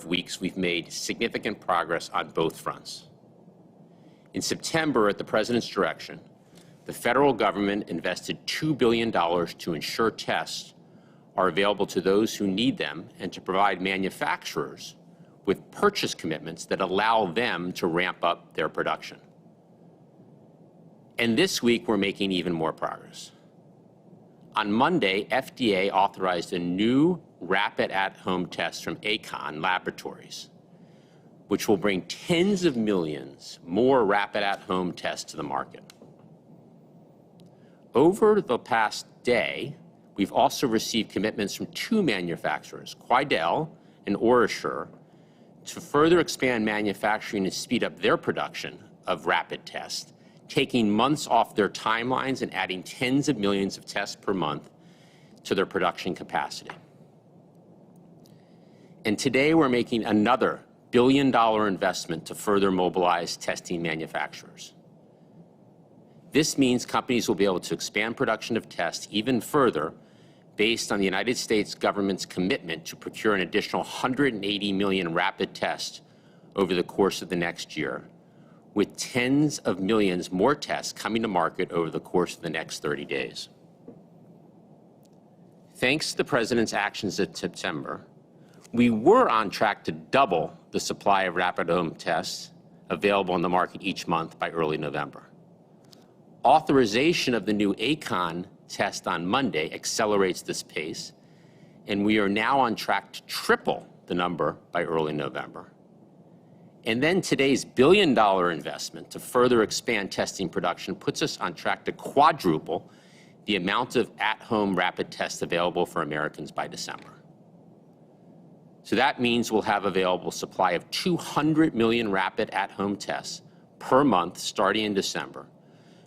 weeks, we've made significant progress on both fronts. In September, at the President's direction, the federal government invested $2 billion to ensure tests are available to those who need them and to provide manufacturers with purchase commitments that allow them to ramp up their production. And this week, we're making even more progress. On Monday, FDA authorized a new rapid at-home test from Acon Laboratories, which will bring tens of millions more rapid at-home tests to the market. Over the past day, we've also received commitments from two manufacturers, Quidel and OraSure, to further expand manufacturing and speed up their production of rapid tests, taking months off their timelines and adding tens of millions of tests per month to their production capacity. And today we're making another billion-dollar investment to further mobilize testing manufacturers. This means companies will be able to expand production of tests even further based on the United States government's commitment to procure an additional 180 million rapid tests over the course of the next year, with tens of millions more tests coming to market over the course of the next 30 days. Thanks to the President's actions in September, we were on track to double the supply of rapid home tests available on the market each month by early November. Authorization of the new Acon test on Monday accelerates this pace, and we are now on track to triple the number by early November. And then today's billion-dollar investment to further expand testing production puts us on track to quadruple the amount of at-home rapid tests available for Americans by December. So that means we'll have available supply of 200 million rapid at-home tests per month starting in December,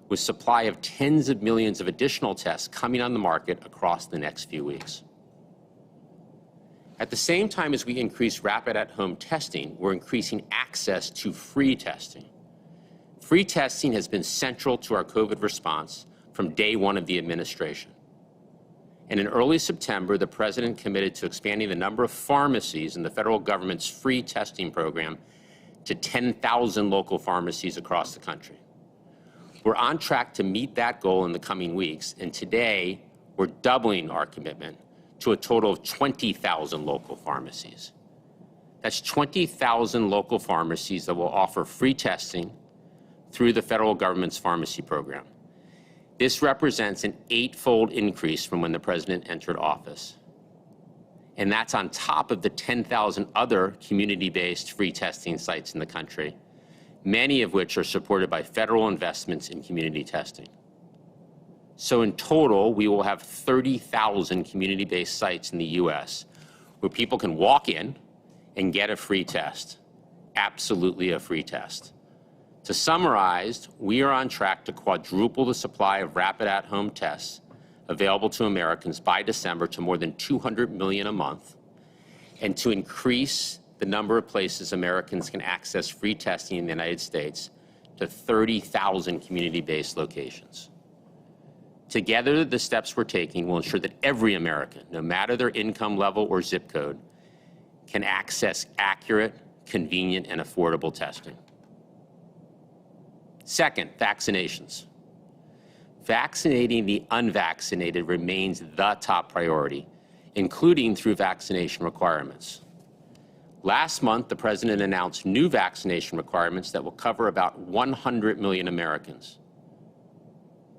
with supply of tens of millions of additional tests coming on the market across the next few weeks. At the same time as we increase rapid at-home testing, we're increasing access to free testing. Free testing has been central to our COVID response from day one of the administration. And in early September, the President committed to expanding the number of pharmacies in the federal government's free testing program to 10,000 local pharmacies across the country. We're on track to meet that goal in the coming weeks, and today we're doubling our commitment to a total of 20,000 local pharmacies. That's 20,000 local pharmacies that will offer free testing through the federal government's pharmacy program. This represents an 8-fold increase from when the President entered office. And that's on top of the 10,000 other community-based free testing sites in the country, many of which are supported by federal investments in community testing. So in total, we will have 30,000 community-based sites in the U.S. where people can walk in and get a free test, absolutely a free test. To summarize, we are on track to quadruple the supply of rapid at-home tests available to Americans by December to more than 200 million a month, and to increase the number of places Americans can access free testing in the United States to 30,000 community-based locations. Together, the steps we're taking will ensure that every American, no matter their income level or zip code, can access accurate, convenient, and affordable testing. Second, vaccinations. Vaccinating the unvaccinated remains the top priority, including through vaccination requirements. Last month, the President announced new vaccination requirements that will cover about 100 million Americans.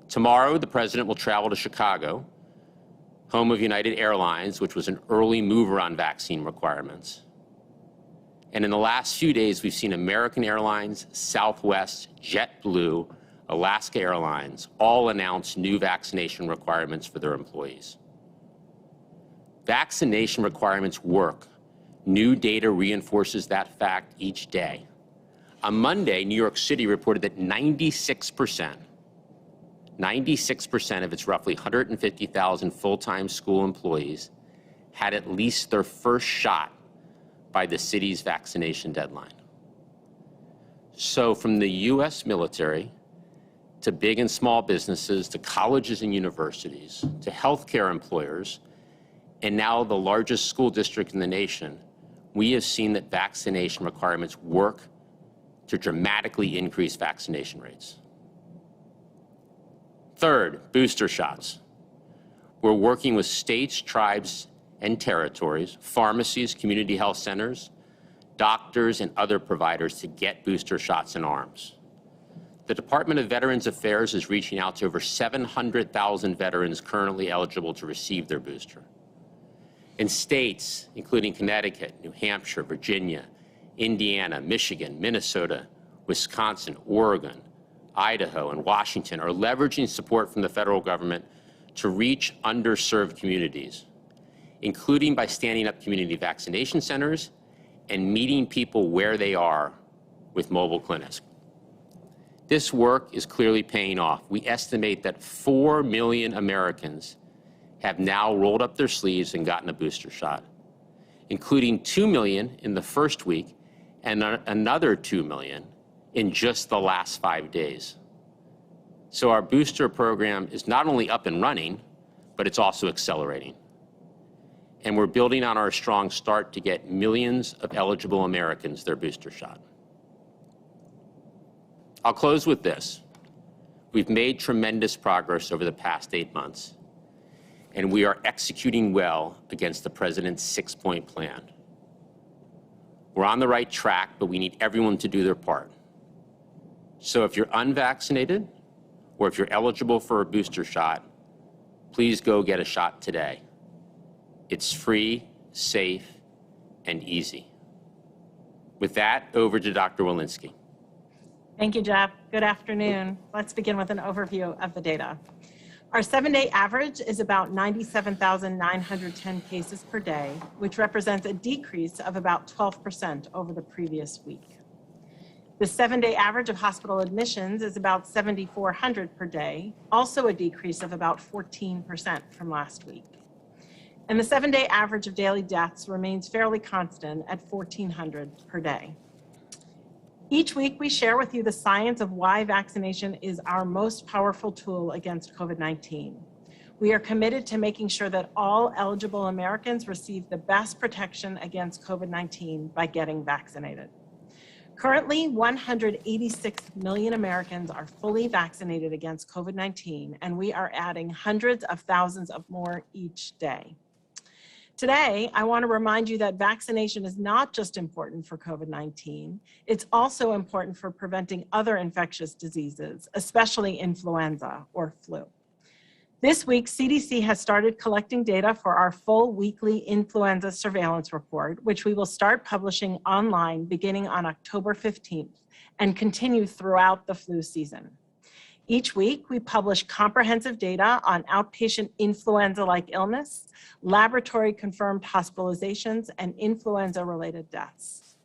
Tomorrow, the President will travel to Chicago, home of United Airlines, which was an early mover on vaccine requirements. And in the last few days, we've seen American Airlines, Southwest, JetBlue, Alaska Airlines all announce new vaccination requirements for their employees. Vaccination requirements work. New data reinforces that fact each day. On Monday, New York City reported that 96% of its roughly 150,000 full-time school employees had at least their first shot by the city's vaccination deadline. So from the U.S. military to big and small businesses, to colleges and universities, to healthcare employers, and now the largest school district in the nation, we have seen that vaccination requirements work to dramatically increase vaccination rates. Third, booster shots. We're working with states, tribes, and territories, pharmacies, community health centers, doctors, and other providers to get booster shots in arms. The Department of Veterans Affairs is reaching out to over 700,000 veterans currently eligible to receive their booster. In states, including Connecticut, New Hampshire, Virginia, Indiana, Michigan, Minnesota, Wisconsin, Oregon, Idaho, and Washington are leveraging support from the federal government to reach underserved communities, including by standing up community vaccination centers and meeting people where they are with mobile clinics. This work is clearly paying off. We estimate that 4 million Americans have now rolled up their sleeves and gotten a booster shot, including 2 million in the first week and another 2 million in just the last 5 days. So our booster program is not only up and running, but it's also accelerating. And we're building on our strong start to get millions of eligible Americans their booster shot. I'll close with this. We've made tremendous progress over the past 8 months, and we are executing well against the President's 6-point plan. We're on the right track, but we need everyone to do their part. So if you're unvaccinated, or if you're eligible for a booster shot, please go get a shot today. It's free, safe, and easy. With that, over to Dr. Walensky. Thank you, Jeff. Good afternoon. Let's begin with an overview of the data. Our 7-day average is about 97,910 cases per day, which represents a decrease of about 12% over the previous week. The 7-day average of hospital admissions is about 7,400 per day, also a decrease of about 14% from last week. And the 7-day average of daily deaths remains fairly constant at 1,400 per day. Each week, we share with you the science of why vaccination is our most powerful tool against COVID-19. We are committed to making sure that all eligible Americans receive the best protection against COVID-19 by getting vaccinated. Currently, 186 million Americans are fully vaccinated against COVID-19, and we are adding hundreds of thousands of more each day. Today, I want to remind you that vaccination is not just important for COVID-19, it's also important for preventing other infectious diseases, especially influenza or flu. This week, CDC has started collecting data for our full weekly influenza surveillance report, which we will start publishing online beginning on October 15th and continue throughout the flu season. Each week, we publish comprehensive data on outpatient influenza-like illness, laboratory-confirmed hospitalizations, and influenza-related deaths.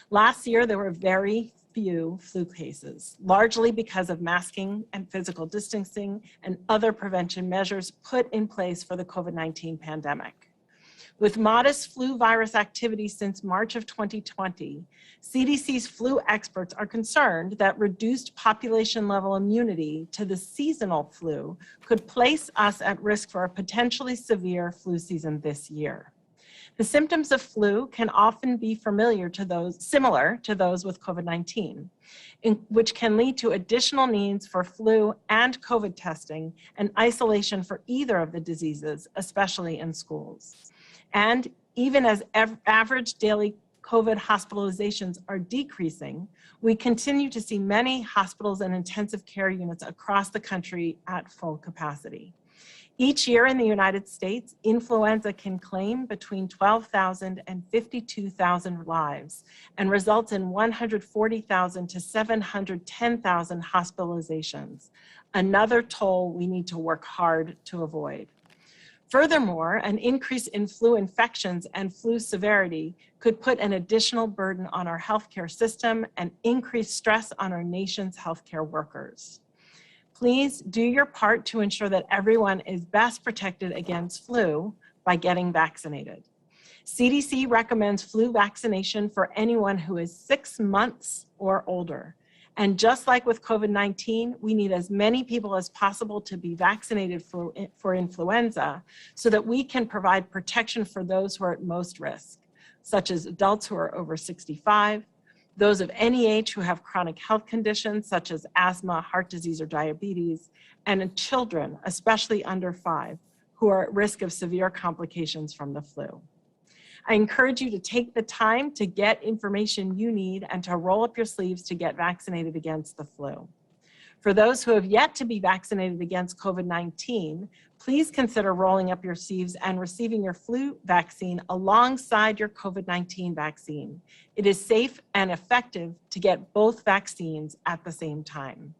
Last year, there were very few flu cases, largely because of masking and physical distancing and other prevention measures put in place for the COVID-19 pandemic. With modest flu virus activity since March of 2020, CDC's flu experts are concerned that reduced population-level immunity to the seasonal flu could place us at risk for a potentially severe flu season this year. The symptoms of flu can often be similar to those with COVID-19, which can lead to additional needs for flu and COVID testing and isolation for either of the diseases, especially in schools. And even as average daily COVID hospitalizations are decreasing, we continue to see many hospitals and intensive care units across the country at full capacity. Each year in the United States, influenza can claim between 12,000 and 52,000 lives and results in 140,000 to 710,000 hospitalizations, another toll we need to work hard to avoid. Furthermore, an increase in flu infections and flu severity could put an additional burden on our healthcare system and increase stress on our nation's healthcare workers. Please do your part to ensure that everyone is best protected against flu by getting vaccinated. CDC recommends flu vaccination for anyone who is 6 months or older. And just like with COVID-19, we need as many people as possible to be vaccinated for influenza so that we can provide protection for those who are at most risk, such as adults who are over 65, those of any age who have chronic health conditions such as asthma, heart disease, or diabetes, and in children, especially under 5, who are at risk of severe complications from the flu. I encourage you to take the time to get information you need and to roll up your sleeves to get vaccinated against the flu. For those who have yet to be vaccinated against COVID-19, please consider rolling up your sleeves and receiving your flu vaccine alongside your COVID-19 vaccine. It is safe and effective to get both vaccines at the same time.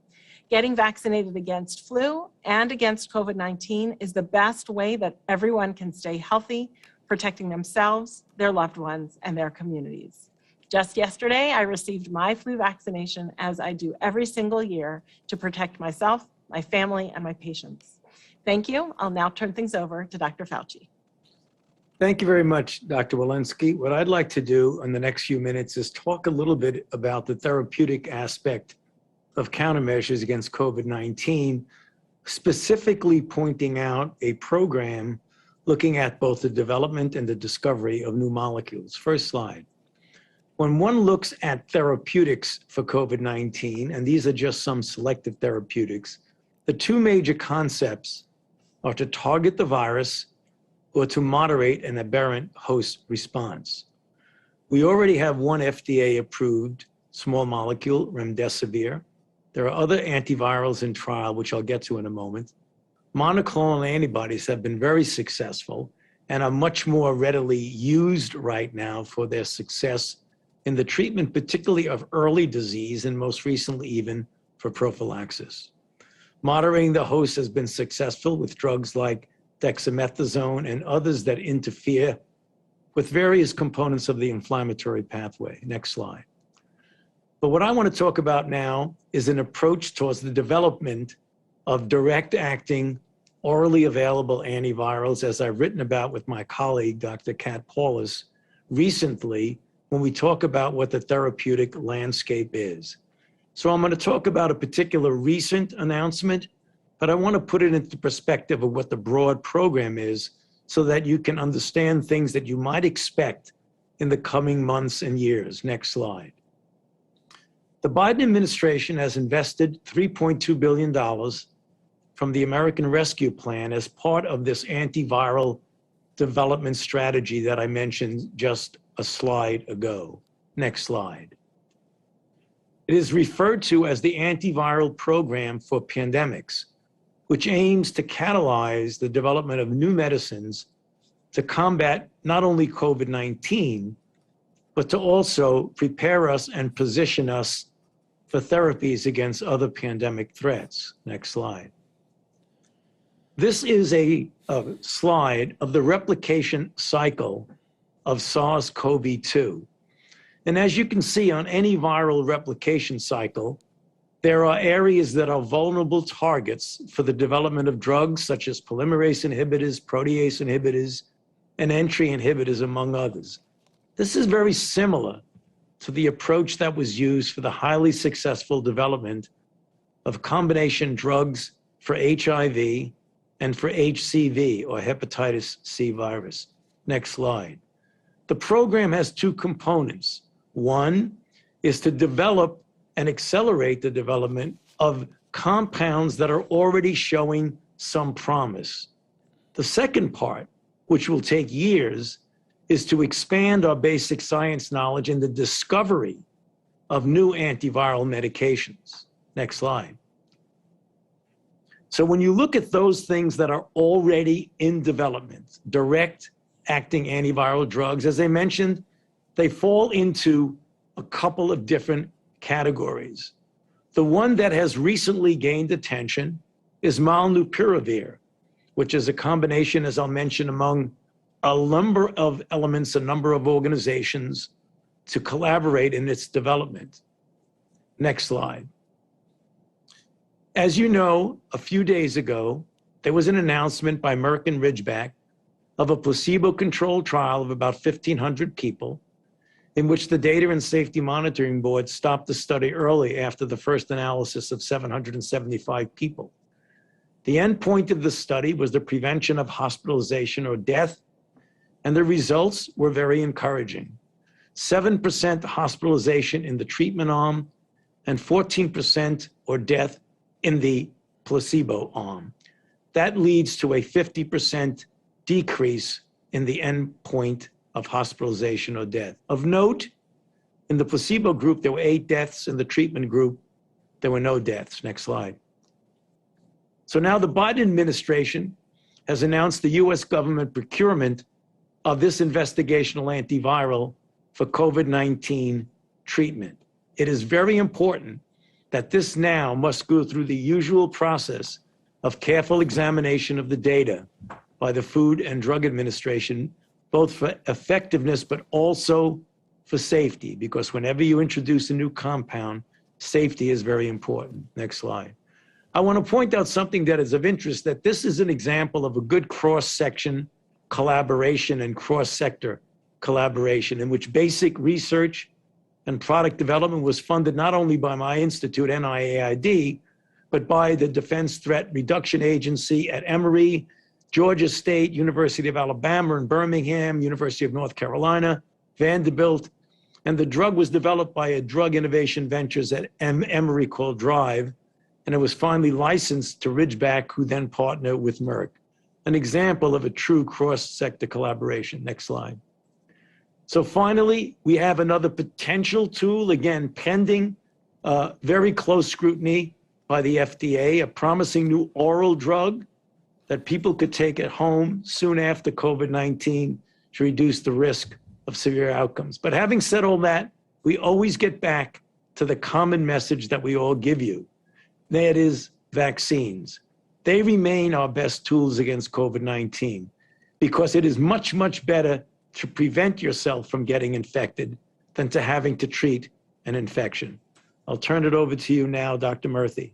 Getting vaccinated against flu and against COVID-19 is the best way that everyone can stay healthy, protecting themselves, their loved ones, and their communities. Just yesterday, I received my flu vaccination, as I do every single year, to protect myself, my family, and my patients. Thank you. I'll now turn things over to Dr. Fauci. Thank you very much, Dr. Walensky. What I'd like to do in the next few minutes is talk a little bit about the therapeutic aspect of countermeasures against COVID-19, specifically pointing out a program looking at both the development and the discovery of new molecules. First slide. When one looks at therapeutics for COVID-19, and these are just some selective therapeutics, the two major concepts are to target the virus or to moderate an aberrant host response. We already have one FDA-approved small molecule, remdesivir. There are other antivirals in trial, which I'll get to in a moment. Monoclonal antibodies have been very successful and are much more readily used right now for their success in the treatment, particularly of early disease, and most recently even for prophylaxis. Moderating the host has been successful with drugs like dexamethasone and others that interfere with various components of the inflammatory pathway. Next slide. But what I want to talk about now is an approach towards the development of direct-acting, orally available antivirals, as I've written about with my colleague, Dr. Kat Paulus, recently, when we talk about what the therapeutic landscape is. So I'm going to talk about a particular recent announcement, but I want to put it into perspective of what the broad program is so that you can understand things that you might expect in the coming months and years. Next slide. The Biden administration has invested $3.2 billion from the American Rescue Plan as part of this antiviral development strategy that I mentioned just a slide ago. Next slide. It is referred to as the Antiviral Program for Pandemics, which aims to catalyze the development of new medicines to combat not only COVID-19, but to also prepare us and position us for therapies against other pandemic threats. Next slide. This is a slide of the replication cycle of SARS-CoV-2. And as you can see on any viral replication cycle, there are areas that are vulnerable targets for the development of drugs such as polymerase inhibitors, protease inhibitors, and entry inhibitors, among others. This is very similar to the approach that was used for the highly successful development of combination drugs for HIV and for HCV, or hepatitis C virus. Next slide. The program has two components. One is to develop and accelerate the development of compounds that are already showing some promise. The second part, which will take years, is to expand our basic science knowledge in the discovery of new antiviral medications. Next slide. So when you look at those things that are already in development, direct acting antiviral drugs, as I mentioned, they fall into a couple of different categories. The one that has recently gained attention is molnupiravir, which is a combination, as I'll mention, among a number of elements, a number of organizations to collaborate in its development. Next slide. As you know, a few days ago, there was an announcement by Merck and Ridgeback of a placebo-controlled trial of about 1,500 people in which the Data and Safety Monitoring Board stopped the study early after the first analysis of 775 people. The end point of the study was the prevention of hospitalization or death and the results were very encouraging. 7% hospitalization in the treatment arm and 14% or death in the placebo arm. That leads to a 50% decrease in the endpoint of hospitalization or death. Of note, in the placebo group, there were 8 deaths. In the treatment group, there were no deaths. Next slide. So now the Biden administration has announced the US government procurement of this investigational antiviral for COVID-19 treatment. It is very important that this now must go through the usual process of careful examination of the data by the Food and Drug Administration, both for effectiveness but also for safety, because whenever you introduce a new compound, safety is very important. Next slide. I want to point out something that is of interest, that this is an example of a good cross-section collaboration and cross-sector collaboration in which basic research and product development was funded not only by my institute, NIAID, but by the Defense Threat Reduction Agency at Emory, Georgia State, University of Alabama in Birmingham, University of North Carolina, Vanderbilt, and the drug was developed by a drug innovation ventures at Emory called DRIVE, and it was finally licensed to Ridgeback, who then partnered with Merck. An example of a true cross-sector collaboration. Next slide. So finally, we have another potential tool, again, pending very close scrutiny by the FDA, a promising new oral drug that people could take at home soon after COVID-19 to reduce the risk of severe outcomes. But having said all that, we always get back to the common message that we all give you. That is vaccines. They remain our best tools against COVID-19 because it is much, much better to prevent yourself from getting infected than to having to treat an infection. I'll turn it over to you now, Dr. Murthy.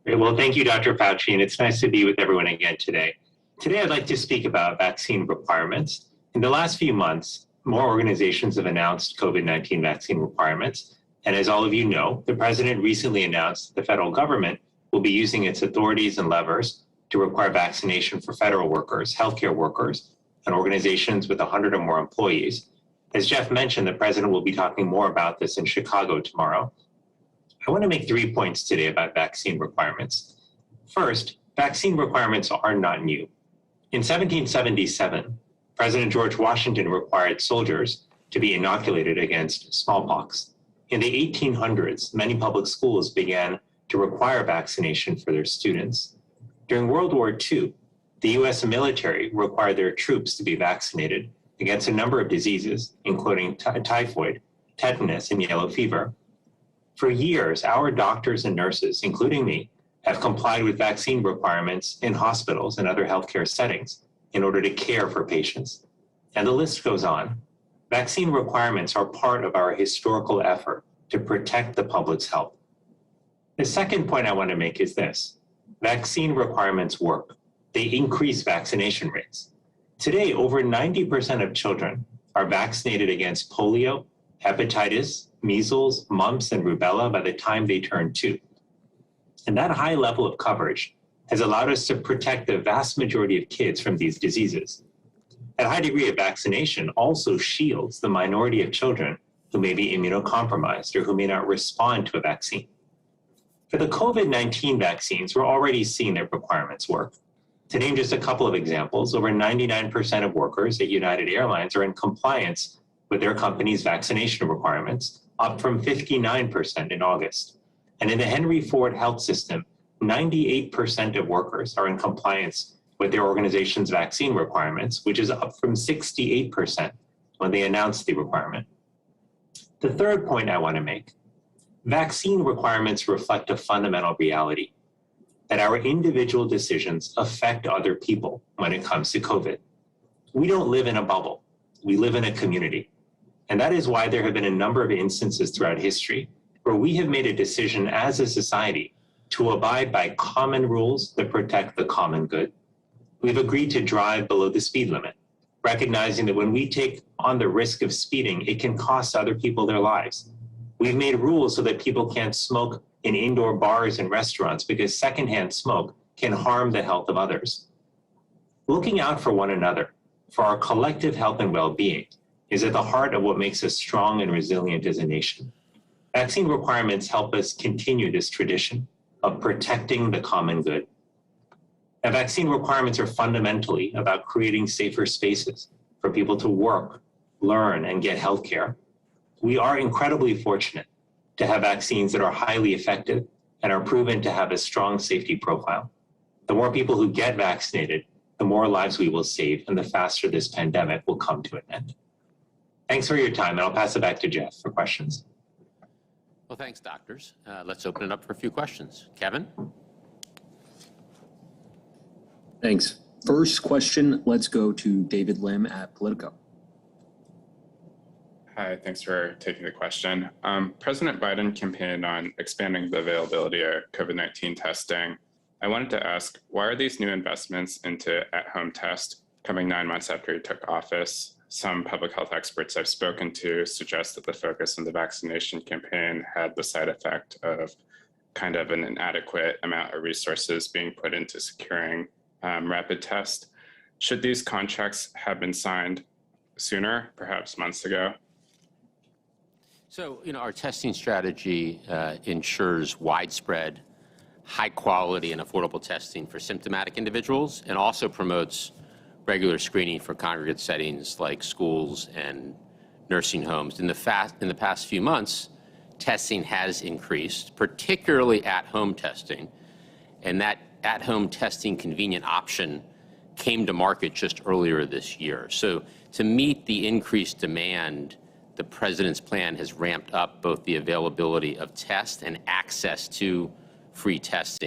Great. Well, thank you, Dr. Fauci, and it's nice to be with everyone again today. Today, I'd like to speak about vaccine requirements. In the last few months, more organizations have announced COVID-19 vaccine requirements. And as all of you know, the president recently announced that the federal government will be using its authorities and levers to require vaccination for federal workers, healthcare workers, and organizations with 100 or more employees. As Jeff mentioned, the president will be talking more about this in Chicago tomorrow. I want to make 3 points today about vaccine requirements. First, vaccine requirements are not new. In 1777, President George Washington required soldiers to be inoculated against smallpox. In the 1800s, many public schools began to require vaccination for their students. During World War II, the US military required their troops to be vaccinated against a number of diseases, including typhoid, tetanus, and yellow fever. For years, our doctors and nurses, including me, have complied with vaccine requirements in hospitals and other healthcare settings in order to care for patients. And the list goes on. Vaccine requirements are part of our historical effort to protect the public's health. The second point I want to make is this. Vaccine requirements work. They increase vaccination rates. Today, over 90% of children are vaccinated against polio, hepatitis, measles, mumps, and rubella by the time they turn 2. And that high level of coverage has allowed us to protect the vast majority of kids from these diseases. A high degree of vaccination also shields the minority of children who may be immunocompromised or who may not respond to a vaccine. For the COVID-19 vaccines, we're already seeing that requirements work. To name just a couple of examples, over 99% of workers at United Airlines are in compliance with their company's vaccination requirements, up from 59% in August. And in the Henry Ford Health System, 98% of workers are in compliance with their organization's vaccine requirements, which is up from 68% when they announced the requirement. The third point I want to make, vaccine requirements reflect a fundamental reality, that our individual decisions affect other people when it comes to COVID. We don't live in a bubble, we live in a community. And that is why there have been a number of instances throughout history where we have made a decision as a society to abide by common rules that protect the common good. We've agreed to drive below the speed limit, recognizing that when we take on the risk of speeding, it can cost other people their lives. We've made rules so that people can't smoke in indoor bars and restaurants because secondhand smoke can harm the health of others. Looking out for one another, for our collective health and well-being, is at the heart of what makes us strong and resilient as a nation. Vaccine requirements help us continue this tradition of protecting the common good. And vaccine requirements are fundamentally about creating safer spaces for people to work, learn, and get healthcare. We are incredibly fortunate to have vaccines that are highly effective and are proven to have a strong safety profile. The more people who get vaccinated, the more lives we will save, and the faster this pandemic will come to an end. Thanks for your time, and I'll pass it back to Jeff for questions. Well, thanks, doctors. Let's open it up for a few questions. Kevin? Thanks. First question, let's go to David Lim at Politico. Hi, thanks for taking the question. President Biden campaigned on expanding the availability of COVID-19 testing. I wanted to ask, why are these new investments into at-home tests coming 9 months after he took office? Some public health experts I've spoken to suggest that the focus on the vaccination campaign had the side effect of kind of an inadequate amount of resources being put into securing rapid tests. Should these contracts have been signed sooner, perhaps months ago? So, our testing strategy ensures widespread, high quality and affordable testing for symptomatic individuals, and also promotes regular screening for congregate settings like schools and nursing homes. In the past few months, testing has increased, particularly at-home testing, and that at-home testing convenient option came to market just earlier this year. So to meet the increased demand, the president's plan has ramped up both the availability of tests and access to free testing.